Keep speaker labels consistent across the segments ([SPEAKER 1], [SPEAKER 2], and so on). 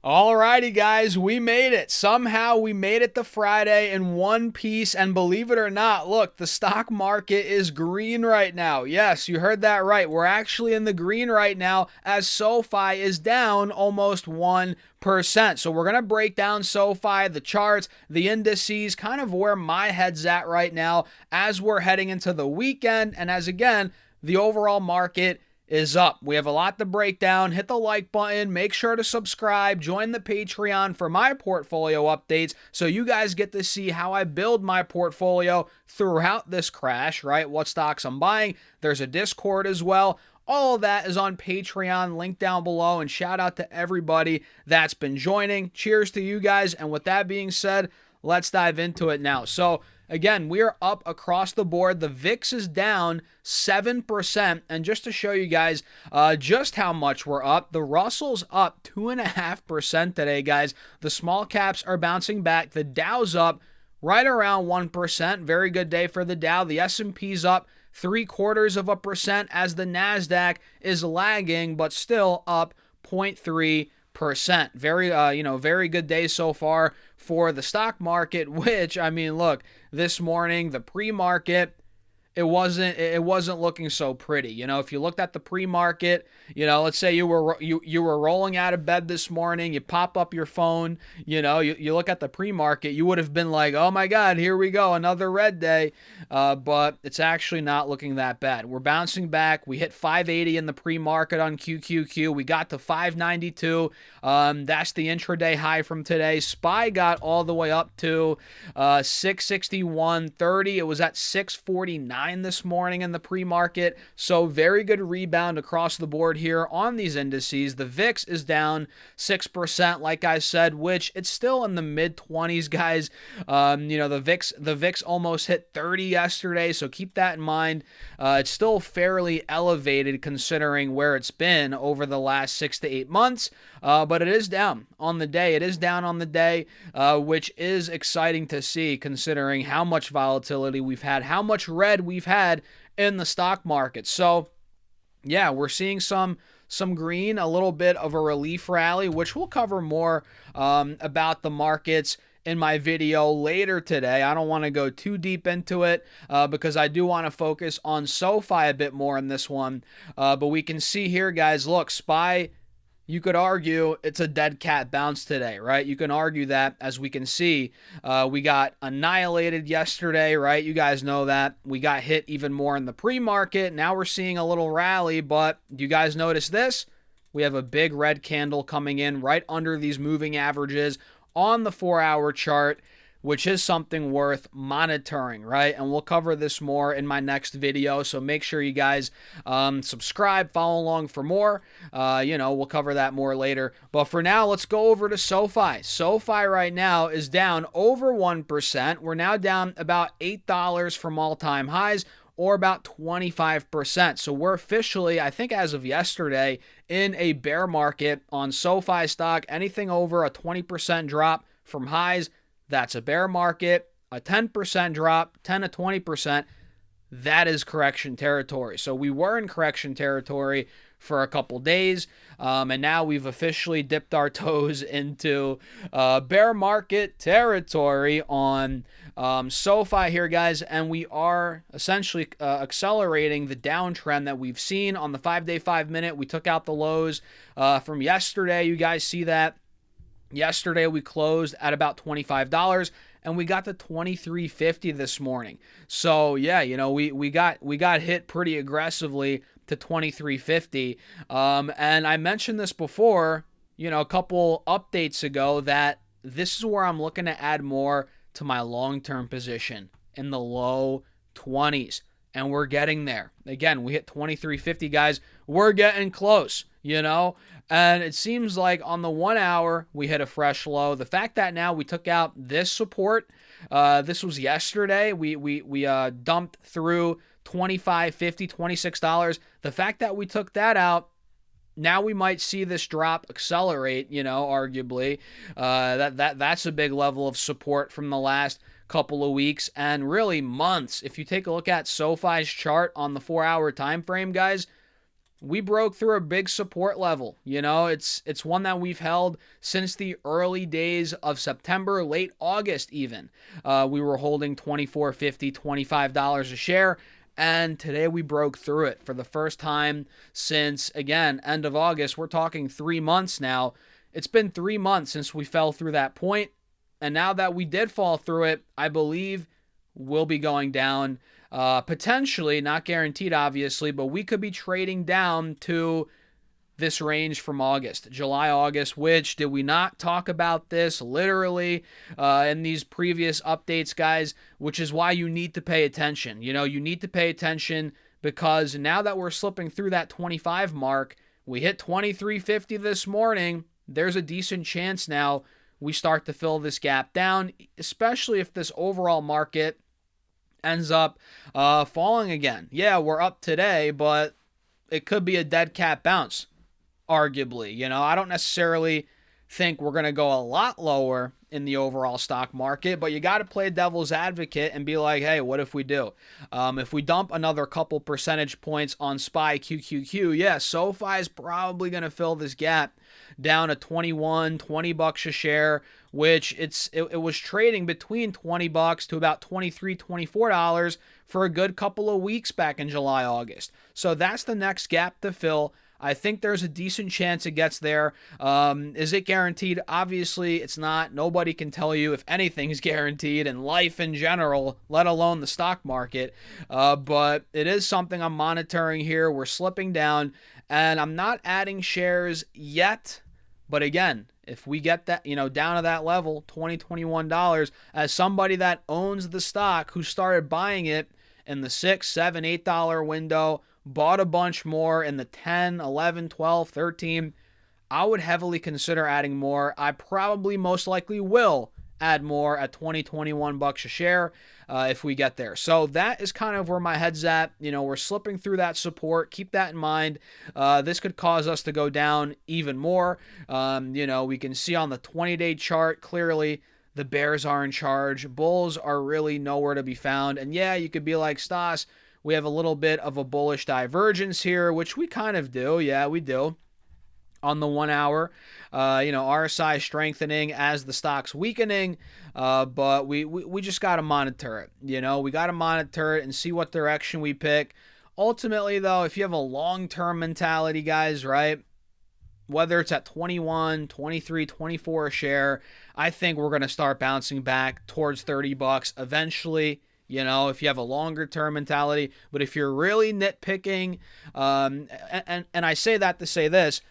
[SPEAKER 1] Alrighty, guys, we made it. Somehow we made it to Friday in one piece, and believe it or not, look, the stock market is green right now. Yes, you heard that right. We're actually in the green right now as SoFi is down almost 1%. So we're going to break down SoFi, the charts, the indices, kind of where my head's at right now as we're heading into the weekend, and as again, the overall market is up. We have a lot to break down. Hit the like button. Make sure to subscribe. Join the Patreon for my portfolio updates so you guys get to see how I build my portfolio throughout this crash, right? What stocks I'm buying. There's a Discord as well. All of that is on Patreon, link down below, and shout out to everybody that's been joining. Cheers to you guys. And with that being said, let's dive into it now. So, again, we are up across the board. The VIX is down 7%. And just to show you guys just how much we're up, the Russell's up 2.5% today, guys. The small caps are bouncing back. The Dow's up right around 1%. Very good day for the Dow. The S&P's up 0.75% as the NASDAQ is lagging, but still up 0.3%. Very good day so far for the stock market, which, I mean, look, this morning, the pre-market, it wasn't looking so pretty. You know, if you looked at the pre-market, let's say you were rolling out of bed this morning, you pop up your phone, you look at the pre-market, you would have been like, oh my God, here we go, another red day. But it's actually not looking that bad. We're bouncing back. We hit 580 in the pre-market on QQQ. We got to 592. That's the intraday high from today. SPY got all the way up to 661.30. It was at 649 this morning in the pre-market. So very good rebound across the board here on these indices. The VIX is down 6%, like I said, which it's still in the mid 20s, guys. The VIX almost hit 30 yesterday, so keep that in mind. It's still fairly elevated considering where it's been over the last 6 to 8 months, but it is down on the day. It is down on the day, which is exciting to see considering how much volatility we've had, how much red we've had in the stock market. So, yeah, we're seeing some green, a little bit of a relief rally, which we'll cover more about the markets in my video later today. I don't want to go too deep into it because I do want to focus on SoFi a bit more in this one. But we can see here, guys, look, SPY, you could argue it's a dead cat bounce today, right? You can argue that, as we can see. We got annihilated yesterday, right? You guys know that. We got hit even more in the pre-market. Now we're seeing a little rally, but do you guys notice this? We have a big red candle coming in right under these moving averages on the 4-hour chart, which is something worth monitoring, right? And we'll cover this more in my next video, so make sure you guys subscribe, follow along for more. We'll cover that more later. But for now, let's go over to SoFi. SoFi right now is down over 1%. We're now down about $8 from all-time highs, or about 25%. So we're officially, I think as of yesterday, in a bear market on SoFi stock. Anything over a 20% drop from highs, that's a bear market. A 10% drop, 10 to 20%, that is correction territory. So we were in correction territory for a couple days, and now we've officially dipped our toes into bear market territory on SoFi here, guys, and we are essentially accelerating the downtrend that we've seen on the 5-day, 5-minute. We took out the lows from yesterday. You guys see that. Yesterday we closed at about $25 and we got to $23.50 this morning. So yeah, we got hit pretty aggressively to $23.50. And I mentioned this before, a couple updates ago, that this is where I'm looking to add more to my long-term position in the low 20s. And we're getting there. Again, we hit $23.50, guys. We're getting close, And it seems like on the 1 hour, we hit a fresh low. The fact that now we took out this support, this was yesterday. We dumped through $25.50, $26. The fact that we took that out, now we might see this drop accelerate, arguably. That's a big level of support from the last couple of weeks and really months. If you take a look at SoFi's chart on the 4-hour time frame, guys, we broke through a big support level. It's one that we've held since the early days of September, late August even. We were holding $24.50, $25 a share. And today we broke through it for the first time since, again, end of August. We're talking 3 months now. It's been 3 months since we fell through that point. And now that we did fall through it, I believe we'll be going down. Potentially, not guaranteed, obviously, but we could be trading down to this range from August, July, August, which did we not talk about this literally in these previous updates, guys, which is why you need to pay attention. You need to pay attention because now that we're slipping through that 25 mark, we hit 23.50 this morning. There's a decent chance now we start to fill this gap down, especially if this overall market ends up falling again. Yeah, we're up today, but it could be a dead cat bounce, arguably. I don't necessarily think we're going to go a lot lower in the overall stock market, but you got to play devil's advocate and be like, hey, what if we do? If we dump another couple percentage points on SPY QQQ, yeah, SoFi is probably going to fill this gap down to 21, $20 a share, which it was trading between $20 to about $23, $24 for a good couple of weeks back in July, August. So that's the next gap to fill. I think there's a decent chance it gets there. Is it guaranteed? Obviously, it's not. Nobody can tell you if anything's guaranteed in life in general, let alone the stock market. But it is something I'm monitoring here. We're slipping down, and I'm not adding shares yet. But again, if we get that, down to that level, $20, $21, as somebody that owns the stock who started buying it in the $6, $7, $8 window, bought a bunch more in the 10, 11, 12, 13, I would heavily consider adding more. I probably most likely will add more at $20, $21 a share if we get there. So that is kind of where my head's at. We're slipping through that support. Keep that in mind. This could cause us to go down even more. We can see on the 20-day chart clearly the bears are in charge. Bulls are really nowhere to be found. And yeah, you could be like, Stas, we have a little bit of a bullish divergence here, which we kind of do. Yeah, we do. On the 1 hour, RSI strengthening as the stock's weakening, but we just got to monitor it. We got to monitor it and see what direction we pick. Ultimately, though, if you have a long-term mentality, guys, right, whether it's at 21, 23, 24 a share, I think we're going to start bouncing back towards $30 eventually. If you have a longer term mentality. But if you're really nitpicking, and I say that to say this,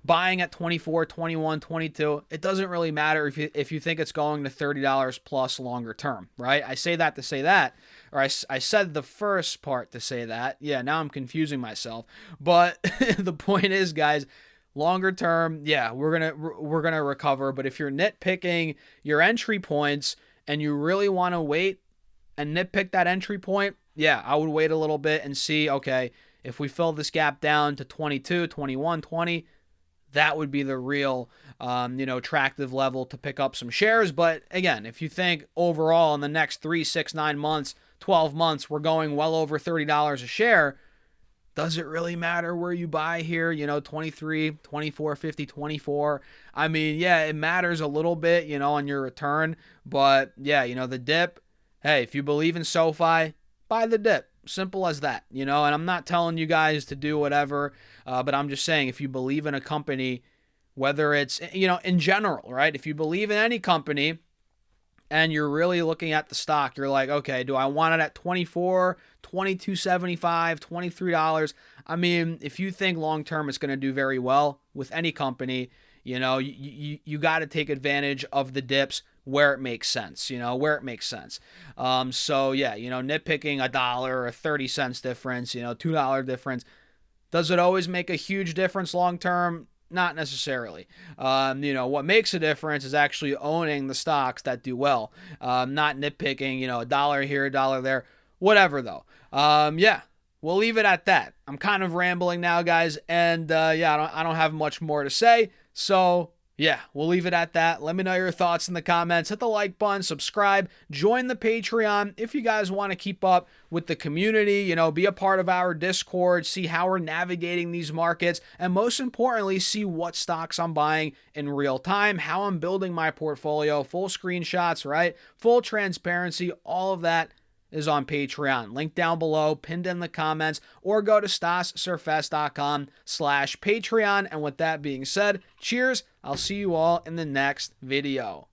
[SPEAKER 1] buying at 24, 21, 22, it doesn't really matter if you think it's going to $30 plus longer term, right? I say that to say that, or I said the first part to say that. Yeah, now I'm confusing myself. But the point is, guys, longer term, yeah, we're gonna recover. But if you're nitpicking your entry points and you really want to wait and nitpick that entry point, yeah, I would wait a little bit and see, okay, if we fill this gap down to 22, 21, 20, that would be the real, attractive level to pick up some shares. But again, if you think overall in the next 3, 6, 9 months, 12 months, we're going well over $30 a share, does it really matter where you buy here? 23, 24, 50, 24. I mean, yeah, it matters a little bit, on your return. But yeah, the dip, hey, if you believe in SoFi, buy the dip. Simple as that, and I'm not telling you guys to do whatever, but I'm just saying if you believe in a company, whether it's, in general, right? If you believe in any company and you're really looking at the stock, you're like, okay, do I want it at 24, 22.75, $23? I mean, if you think long-term it's going to do very well with any company, you got to take advantage of the dips where it makes sense, So yeah, nitpicking $1 or 30 cents difference, $2 difference. Does it always make a huge difference long term? Not necessarily. What makes a difference is actually owning the stocks that do well, not nitpicking, $1 here, $1 there, whatever though. We'll leave it at that. I'm kind of rambling now, guys, and I don't have much more to say. So Yeah, we'll leave it at that. Let me know your thoughts in the comments. Hit the like button, subscribe, join the Patreon if you guys want to keep up with the community, be a part of our Discord, see how we're navigating these markets, and most importantly, see what stocks I'm buying in real time, how I'm building my portfolio, full screenshots, right? Full transparency, all of that is on Patreon. Link down below, pinned in the comments, or go to stassurfest.com/Patreon. And with that being said, cheers. I'll see you all in the next video.